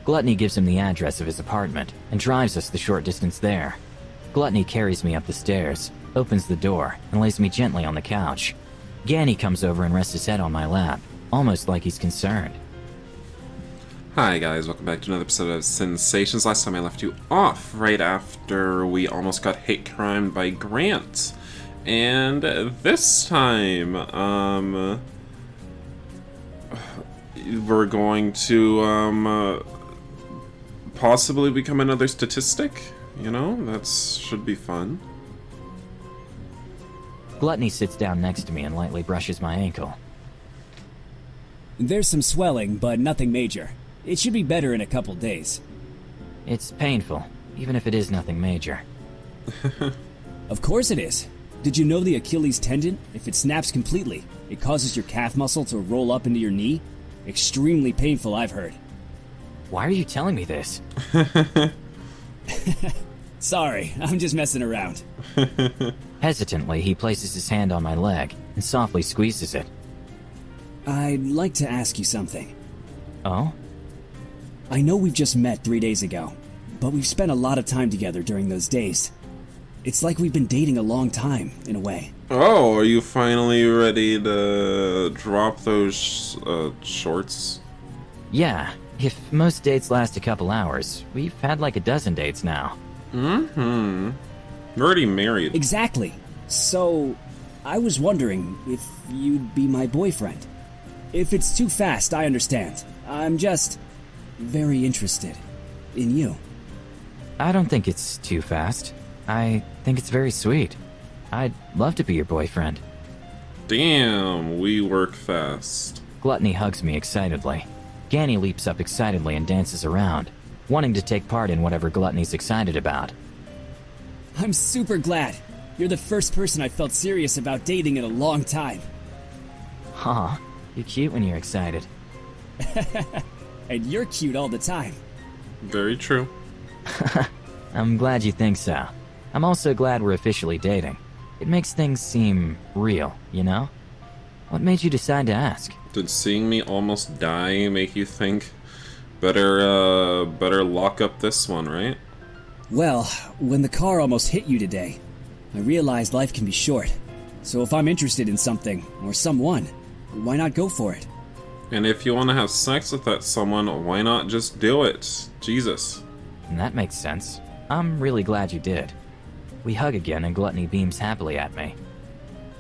Gluttony gives him the address of his apartment and drives us the short distance there. Gluttony carries me up the stairs, opens the door, and lays me gently on the couch. Ganny comes over and rests his head on my lap, almost like he's concerned. Hi guys, welcome back to another episode of Sinsations. Last time I left you off right after we almost got hate crimed by Grant. And this time, we're going to, possibly become another statistic. You know, that should be fun. Gluttony sits down next to me and lightly brushes my ankle. There's some swelling, but nothing major. It should be better in a couple days. It's painful, even if it is nothing major. Of course it is. Did you know the Achilles tendon, if it snaps completely, it causes your calf muscle to roll up into your knee? Extremely painful, I've heard. Why are you telling me this? Sorry, I'm just messing around. Hesitantly, he places his hand on my leg and softly squeezes it. I'd like to ask you something. Oh? I know we've just met 3 days ago, but we've spent a lot of time together during those days. It's like we've been dating a long time, in a way. Oh, are you finally ready to drop those shorts? Yeah, if most dates last a couple hours, we've had like a dozen dates now. Mm-hmm. You're already married. Exactly. So, I was wondering if you'd be my boyfriend. If it's too fast, I understand. I'm just very interested in you. I don't think it's too fast. I think it's very sweet. I'd love to be your boyfriend. Damn, we work fast. Gluttony hugs me excitedly. Ganny leaps up excitedly and dances around, wanting to take part in whatever Gluttony's excited about. I'm super glad. You're the first person I felt serious about dating in a long time. Aw, you're cute when you're excited. And you're cute all the time. Very true. I'm glad you think so. I'm also glad we're officially dating. It makes things seem real, you know? What made you decide to ask? Did seeing me almost die make you think better lock up this one, right? Well, when the car almost hit you today, I realized life can be short. So if I'm interested in something, or someone, why not go for it? And if you want to have sex with that someone, why not just do it? Jesus. And that makes sense. I'm really glad you did. We hug again and Gluttony beams happily at me.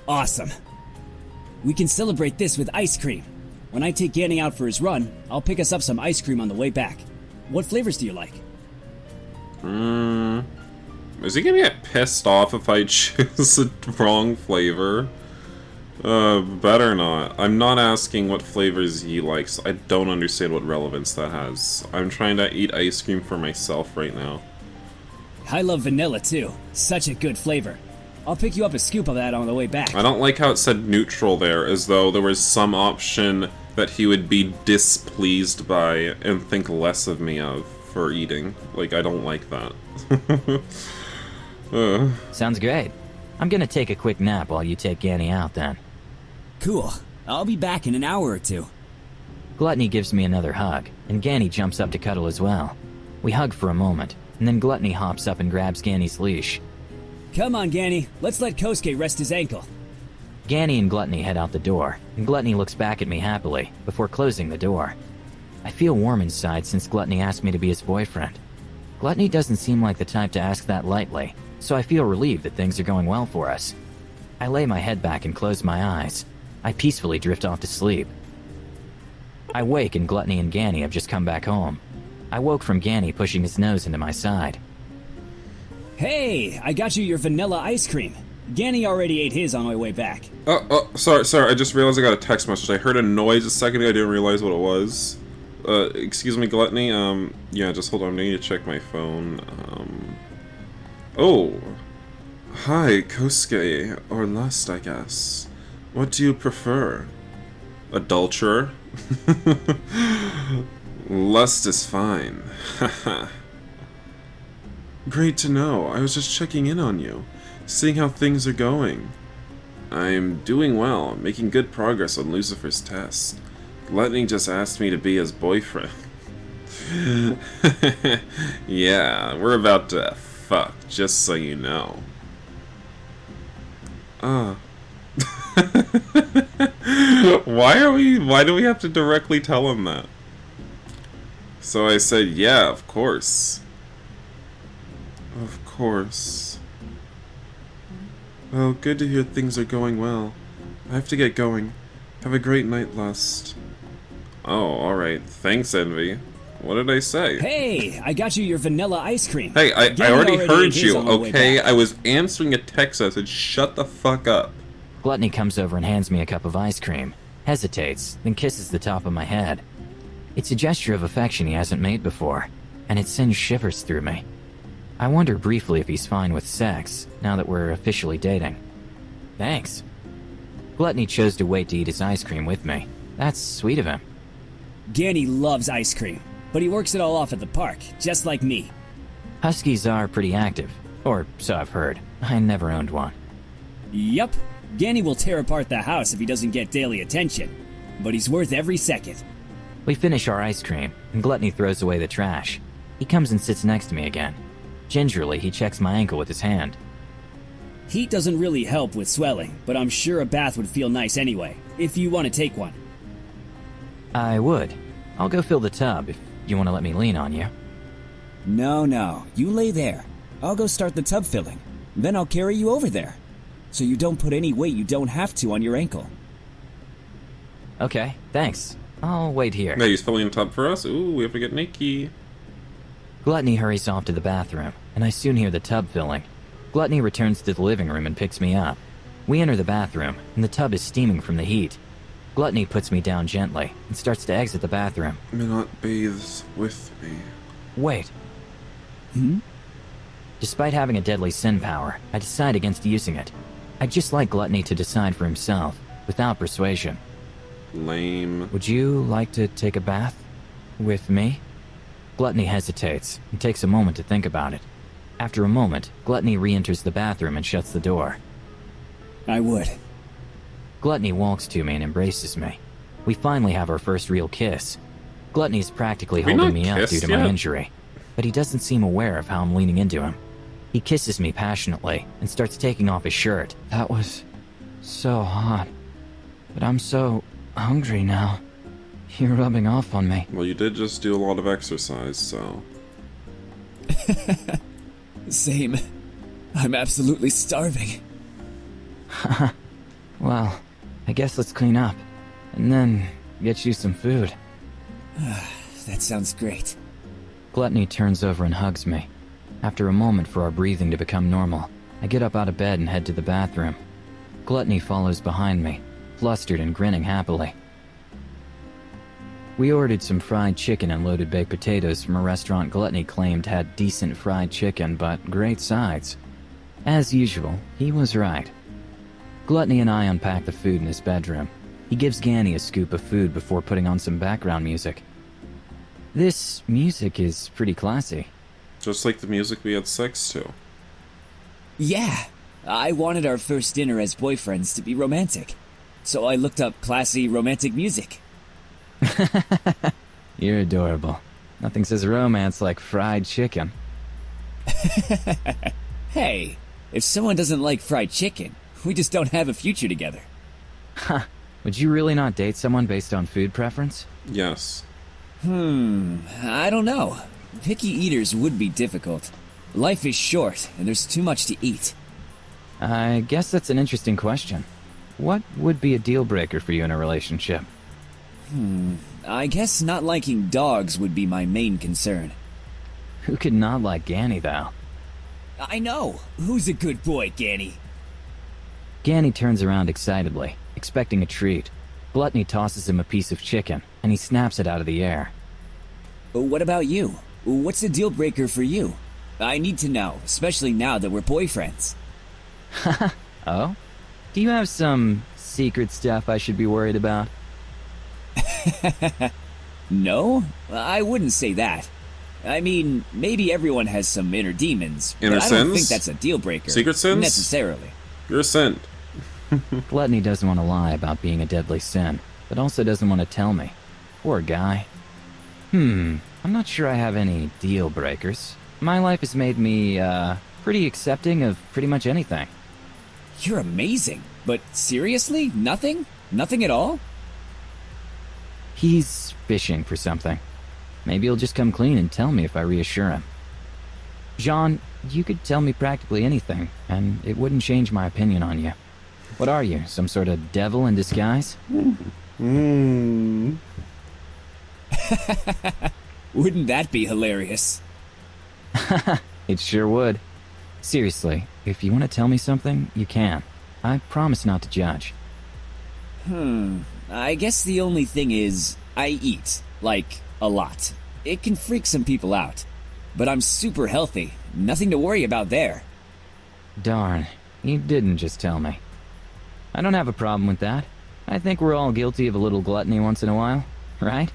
Awesome. We can celebrate this with ice cream. When I take Ganny out for his run, I'll pick us up some ice cream on the way back. What flavors do you like? Is he gonna get pissed off if I choose the wrong flavor? Better not. I'm not asking what flavors he likes. I don't understand what relevance that has. I'm trying to eat ice cream for myself right now. I love vanilla too. Such a good flavor. I'll pick you up a scoop of that on the way back. I don't like how it said neutral there, as though there was some option that he would be displeased by and think less of me of for eating. Like, I don't like that. Sounds great. I'm gonna take a quick nap while you take Ganny out then. Cool. I'll be back in an hour or two. Gluttony gives me another hug, and Ganny jumps up to cuddle as well. We hug for a moment, and then Gluttony hops up and grabs Ganny's leash. Come on, Ganny. Let's let Kosuke rest his ankle. Ganny and Gluttony head out the door, and Gluttony looks back at me happily before closing the door. I feel warm inside since Gluttony asked me to be his boyfriend. Gluttony doesn't seem like the type to ask that lightly, so I feel relieved that things are going well for us. I lay my head back and close my eyes. I peacefully drift off to sleep. I wake and Gluttony and Ganny have just come back home. I woke from Ganny pushing his nose into my side. Hey, I got you your vanilla ice cream. Ganny already ate his on my way back. Sorry, I just realized I got a text message. I heard a noise a second ago, I didn't realize what it was. Excuse me, Gluttony, yeah, just hold on, I need to check my phone. Oh. Hi, Kosuke, or Lust, I guess. What do you prefer? Adulterer? Lust is fine. Haha. Great to know. I was just checking in on you, seeing how things are going. I'm doing well, making good progress on Lucifer's test. Gluttony just asked me to be his boyfriend. Yeah, we're about to fuck, just so you know. Why do we have to directly tell him that? So I said, yeah, of course. Of course. Well, good to hear things are going well. I have to get going. Have a great night, Lust. Oh, alright. Thanks, Envy. What did I say? Hey, I got you your vanilla ice cream. Hey, I Danny already ate heard his you, on the way okay? back. I was answering a text message. Shut the fuck up. Gluttony comes over and hands me a cup of ice cream, hesitates, then kisses the top of my head. It's a gesture of affection he hasn't made before, and it sends shivers through me. I wonder briefly if he's fine with sex, now that we're officially dating. Thanks. Gluttony chose to wait to eat his ice cream with me. That's sweet of him. Danny loves ice cream, but he works it all off at the park, just like me. Huskies are pretty active, or so I've heard. I never owned one. Yup, Danny will tear apart the house if he doesn't get daily attention, but he's worth every second. We finish our ice cream, and Gluttony throws away the trash. He comes and sits next to me again. Gingerly, he checks my ankle with his hand. Heat doesn't really help with swelling, but I'm sure a bath would feel nice anyway, if you want to take one. I would. I'll go fill the tub if you want to let me lean on you. No, you lay there. I'll go start the tub filling. Then I'll carry you over there. So you don't put any weight you don't have to on your ankle. Okay, thanks. I'll wait here. Hey, he's filling a tub for us? Ooh, we have to get Nikki. Gluttony hurries off to the bathroom, and I soon hear the tub filling. Gluttony returns to the living room and picks me up. We enter the bathroom, and the tub is steaming from the heat. Gluttony puts me down gently and starts to exit the bathroom. Minot bathes with me. Wait. Despite having a deadly sin power, I decide against using it. I'd just like Gluttony to decide for himself, without persuasion. Lame. Would you like to take a bath? With me? Gluttony hesitates and takes a moment to think about it. After a moment, Gluttony re-enters the bathroom and shuts the door. I would. Gluttony walks to me and embraces me. We finally have our first real kiss. Gluttony's practically we holding not me up due kissed to my yet? injury, but he doesn't seem aware of how I'm leaning into him. He kisses me passionately and starts taking off his shirt. That was so hot, but I'm so hungry now. You're rubbing off on me. Well, you did just do a lot of exercise, so... Same. I'm absolutely starving. Well, I guess let's clean up, and then get you some food. That sounds great. Gluttony turns over and hugs me. After a moment for our breathing to become normal, I get up out of bed and head to the bathroom. Gluttony follows behind me, flustered and grinning happily. We ordered some fried chicken and loaded baked potatoes from a restaurant Gluttony claimed had decent fried chicken but great sides. As usual, he was right. Gluttony and I unpack the food in his bedroom. He gives Ganny a scoop of food before putting on some background music. This music is pretty classy. Just like the music we had sex to. Yeah, I wanted our first dinner as boyfriends to be romantic. So I looked up classy romantic music. You're adorable. Nothing says romance like fried chicken. Hey, if someone doesn't like fried chicken, we just don't have a future together. Would you really not date someone based on food preference? Yes. I don't know. Picky eaters would be difficult. Life is short, and there's too much to eat. I guess that's an interesting question. What would be a deal breaker for you in a relationship? I guess not liking dogs would be my main concern. Who could not like Ganny, though? I know. Who's a good boy, Ganny? Ganny turns around excitedly, expecting a treat. Gluttony tosses him a piece of chicken, and he snaps it out of the air. What about you? What's a deal breaker for you? I need to know, especially now that we're boyfriends. Oh? Do you have some secret stuff I should be worried about? No, I wouldn't say that. I mean, maybe everyone has some inner demons, Inner but I don't sins? think that's a deal breaker. Secret sins? Necessarily. You're a saint. Gluttony doesn't want to lie about being a deadly sin, but also doesn't want to tell me. Poor guy. I'm not sure I have any deal breakers. My life has made me, pretty accepting of pretty much anything. You're amazing. But seriously? Nothing? Nothing at all? He's fishing for something. Maybe he'll just come clean and tell me if I reassure him. Jean, you could tell me practically anything, and it wouldn't change my opinion on you. What are you, some sort of devil in disguise? Wouldn't that be hilarious? It sure would. Seriously, if you want to tell me something, you can. I promise not to judge. I guess the only thing is, I eat. Like, a lot. It can freak some people out. But I'm super healthy. Nothing to worry about there. Darn, you didn't just tell me. I don't have a problem with that. I think we're all guilty of a little gluttony once in a while, right?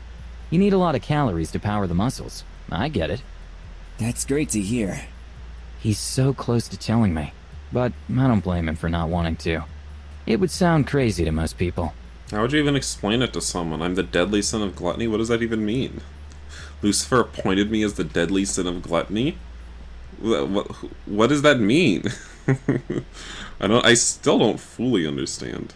You need a lot of calories to power the muscles. I get it. That's great to hear. He's so close to telling me, but I don't blame him for not wanting to. It would sound crazy to most people. How would you even explain it to someone? I'm the deadly sin of gluttony? What does that even mean? Lucifer appointed me as the deadly sin of gluttony? What does that mean? I still don't fully understand.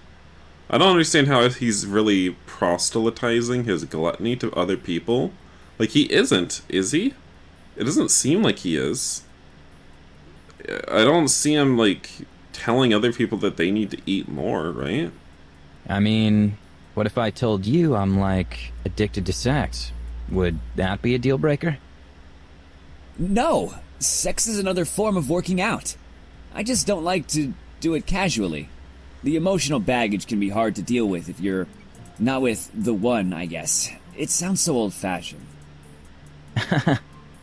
I don't understand how he's really proselytizing his gluttony to other people. Like, he isn't, is he? It doesn't seem like he is. I don't see him, like, telling other people that they need to eat more, right? I mean, what if I told you I'm, like, addicted to sex? Would that be a deal breaker? No! Sex is another form of working out. I just don't like to do it casually. The emotional baggage can be hard to deal with if you're not with the one, I guess. It sounds so old-fashioned.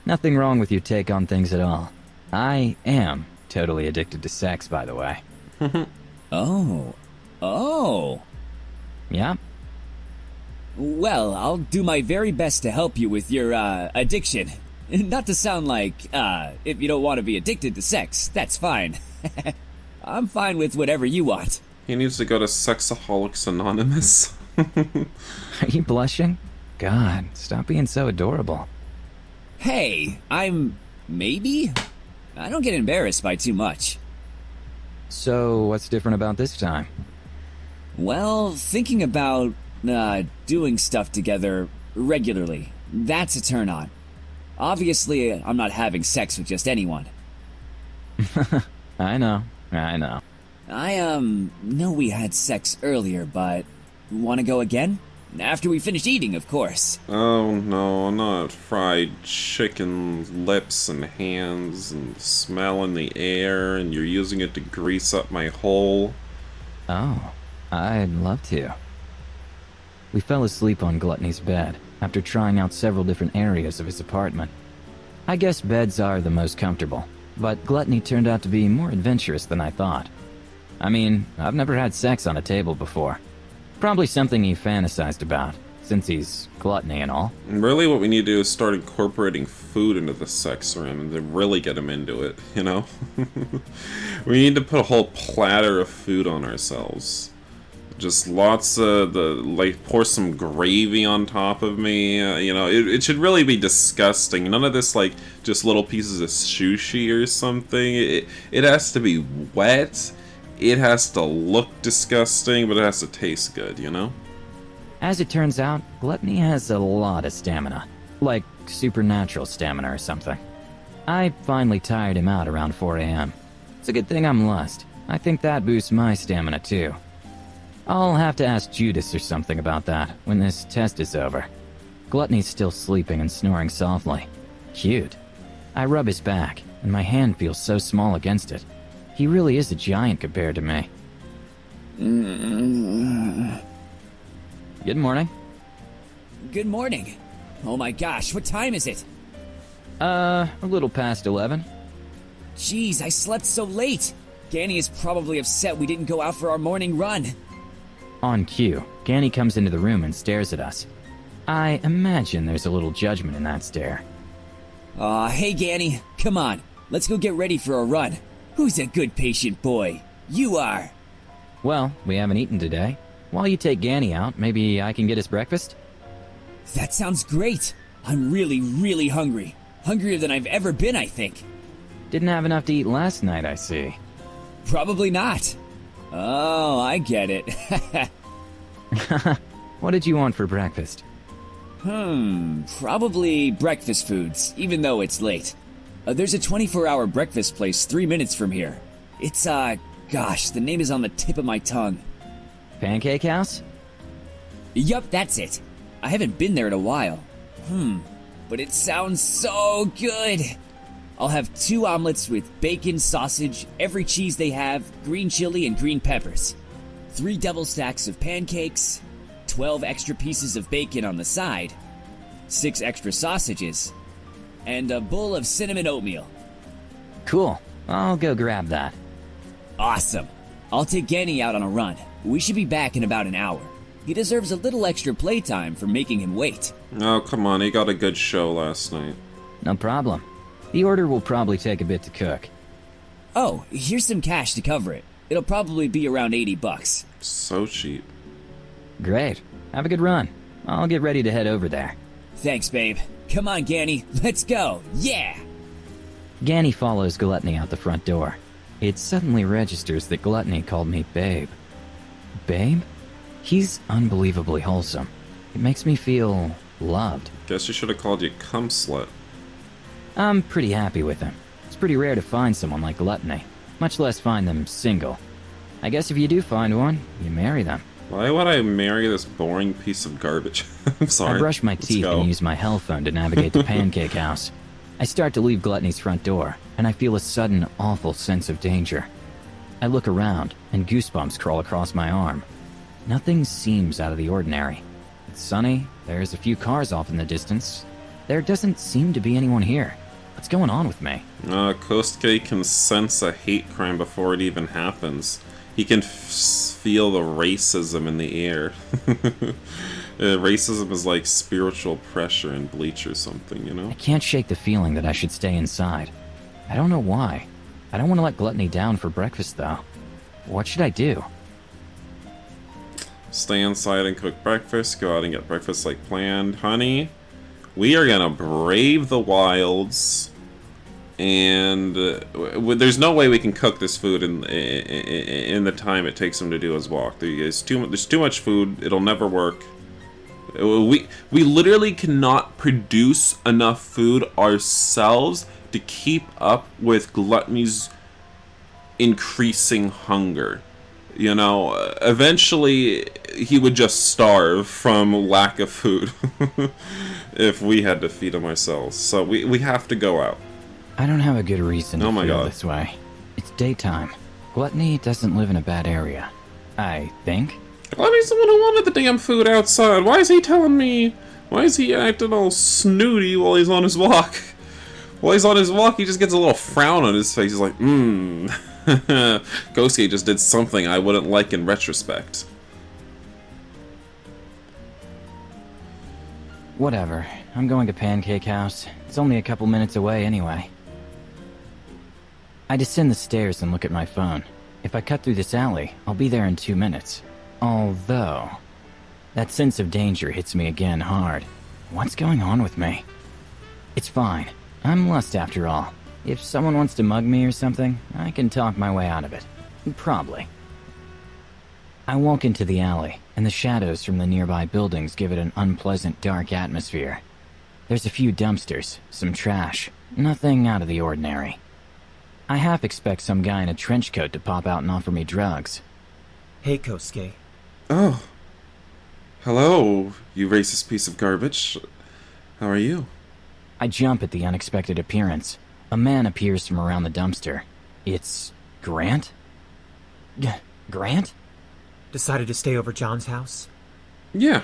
Nothing wrong with your take on things at all. I am totally addicted to sex, by the way. Oh. Yeah? Well, I'll do my very best to help you with your, addiction. Not to sound like, if you don't want to be addicted to sex, that's fine. I'm fine with whatever you want. He needs to go to Sexaholics Anonymous. Are you blushing? God, stop being so adorable. Hey, maybe? I don't get embarrassed by too much. So, what's different about this time? Well, thinking about, doing stuff together regularly, that's a turn on. Obviously, I'm not having sex with just anyone. I know. I know we had sex earlier, but wanna go again? After we finish eating, of course. Oh no, not fried chicken lips and hands and smell in the air, and you're using it to grease up my hole. Oh, I'd love to. We fell asleep on Gluttony's bed after trying out several different areas of his apartment. I guess beds are the most comfortable, but Gluttony turned out to be more adventurous than I thought. I mean, I've never had sex on a table before. Probably something he fantasized about, since he's Gluttony and all. Really, what we need to do is start incorporating food into the sex room and to really get him into it, you know? We need to put a whole platter of food on ourselves. Just lots of pour some gravy on top of me, it should really be disgusting. None of this, just little pieces of sushi or something. It has to be wet. It has to look disgusting, but it has to taste good, you know? As it turns out, Gluttony has a lot of stamina. Like supernatural stamina or something. I finally tired him out around 4 a.m. It's a good thing I'm lust. I think that boosts my stamina too. I'll have to ask Judas or something about that when this test is over. Gluttony's still sleeping and snoring softly. Cute. I rub his back, and my hand feels so small against it. He really is a giant compared to me. Good morning. Good morning. Oh my gosh, what time is it? A little past 11. Jeez, I slept so late. Ganny is probably upset we didn't go out for our morning run. On cue, Ganny comes into the room and stares at us. I imagine there's a little judgment in that stare. Hey Ganny, come on. Let's go get ready for a run. Who's a good patient boy? You are. Well, we haven't eaten today. While you take Ganny out, maybe I can get his breakfast? That sounds great. I'm really, really hungry. Hungrier than I've ever been, I think. Didn't have enough to eat last night, I see. Probably not. Oh, I get it. What did you want for breakfast? Probably breakfast foods, even though it's late. There's a 24-hour breakfast place 3 minutes from here. It's, gosh, the name is on the tip of my tongue. Pancake House? Yup, that's it. I haven't been there in a while. But it sounds so good. I'll have 2 omelets with bacon, sausage, every cheese they have, green chili, and green peppers. 3 double stacks of pancakes, 12 extra pieces of bacon on the side, 6 extra sausages, and a bowl of cinnamon oatmeal. Cool. I'll go grab that. Awesome. I'll take Genny out on a run. We should be back in about an hour. He deserves a little extra playtime for making him wait. Oh, come on, he got a good show last night. No problem. The order will probably take a bit to cook. Oh, here's some cash to cover it. It'll probably be around $80. So cheap. Great. Have a good run. I'll get ready to head over there. Thanks, babe. Come on, Genny. Let's go. Yeah! Ganny follows Gluttony out the front door. It suddenly registers that Gluttony called me babe. Babe? He's unbelievably wholesome. It makes me feel loved. Guess you should have called you cum slut. I'm pretty happy with him. It's pretty rare to find someone like Gluttony, much less find them single. I guess if you do find one, you marry them. Why would I marry this boring piece of garbage? I'm sorry. I brush my Let's teeth go. and use my hell phone to navigate the Pancake House. I start to leave Gluttony's front door, and I feel a sudden, awful sense of danger. I look around, and goosebumps crawl across my arm. Nothing seems out of the ordinary. It's sunny, there's a few cars off in the distance. There doesn't seem to be anyone here. What's going on with me? Kosuke can sense a hate crime before it even happens. He can feel the racism in the air. Racism is like spiritual pressure in Bleach or something, you know? I can't shake the feeling that I should stay inside. I don't know why. I don't want to let Gluttony down for breakfast, though. What should I do? Stay inside and cook breakfast, go out and get breakfast like planned. Honey, we are gonna brave the wilds, and there's no way we can cook this food in the time it takes him to do his walk. There's too much food, it'll never work. We literally cannot produce enough food ourselves to keep up with Gluttony's increasing hunger. You know, eventually he would just starve from lack of food if we had to feed him ourselves. So we have to go out. I don't have a good reason to Oh my feel God. this way. It's daytime. Gluttony doesn't live in a bad area. I think. Gluttony's the one who wanted the damn food outside. Why is he telling me? Why is he acting all snooty while he's on his walk? While he's on his walk, he just gets a little frown on his face. He's like, Kosuke just did something I wouldn't like in retrospect. Whatever. I'm going to Pancake House. It's only a couple minutes away anyway. I descend the stairs and look at my phone. If I cut through this alley, I'll be there in 2 minutes. Although, that sense of danger hits me again hard. What's going on with me? It's fine. I'm Lust after all. If someone wants to mug me or something, I can talk my way out of it. Probably. I walk into the alley, and the shadows from the nearby buildings give it an unpleasant, dark atmosphere. There's a few dumpsters, some trash, nothing out of the ordinary. I half expect some guy in a trench coat to pop out and offer me drugs. Hey, Kosuke. Oh. Hello, you racist piece of garbage. How are you? I jump at the unexpected appearance. A man appears from around the dumpster. It's Grant? Grant? Decided to stay over John's house? Yeah.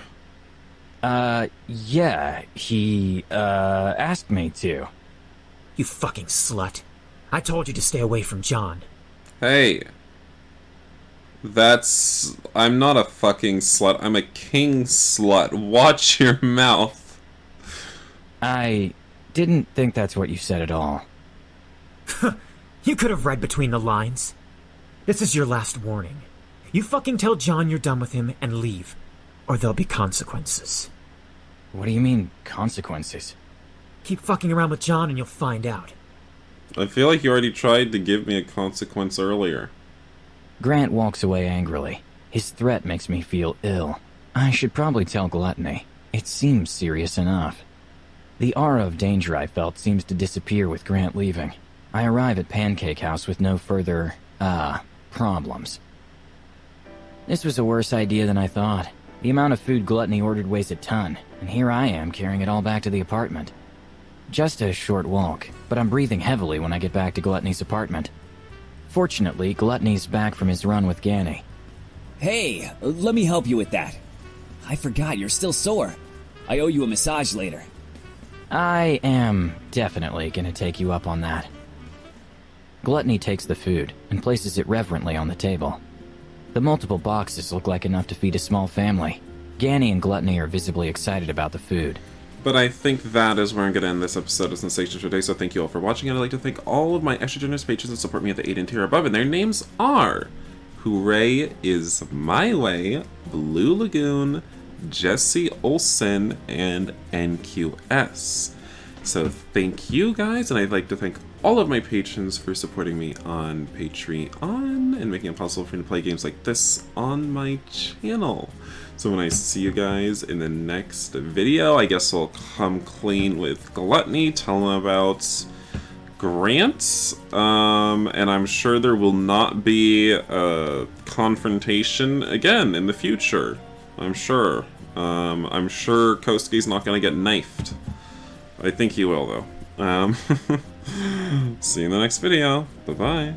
Yeah, he, asked me to. You fucking slut. I told you to stay away from John. Hey. I'm not a fucking slut. I'm a king slut. Watch your mouth. I didn't think that's what you said at all. You could have read between the lines. This is your last warning. You fucking tell John you're done with him and leave, or there'll be consequences. What do you mean, consequences? Keep fucking around with John and you'll find out. I feel like you already tried to give me a consequence earlier. Grant walks away angrily. His threat makes me feel ill. I should probably tell Gluttony. It seems serious enough. The aura of danger I felt seems to disappear with Grant leaving. I arrive at Pancake House with no further, problems. This was a worse idea than I thought. The amount of food Gluttony ordered weighs a ton, and here I am carrying it all back to the apartment. Just a short walk, but I'm breathing heavily when I get back to Gluttony's apartment. Fortunately, Gluttony's back from his run with Ganny. Hey, let me help you with that. I forgot you're still sore. I owe you a massage later. I am definitely gonna take you up on that. Gluttony takes the food and places it reverently on the table. The multiple boxes look like enough to feed a small family. Ganny and Gluttony are visibly excited about the food. But I think that is where I'm going to end this episode of Sensations for today, so thank you all for watching, and I'd like to thank all of my extra generous patrons that support me at the 8 tier above, and their names are Hooray Is My Way, Blue Lagoon, Jesse Olsen, and NQS. So thank you guys, and I'd like to thank all of my patrons for supporting me on Patreon and making it possible for me to play games like this on my channel. So when I see you guys in the next video, I guess I'll come clean with Gluttony, tell him about Grant, and I'm sure there will not be a confrontation again in the future. I'm sure. I'm sure Kosuke's not going to get knifed. I think he will, though. See you in the next video. Bye-bye.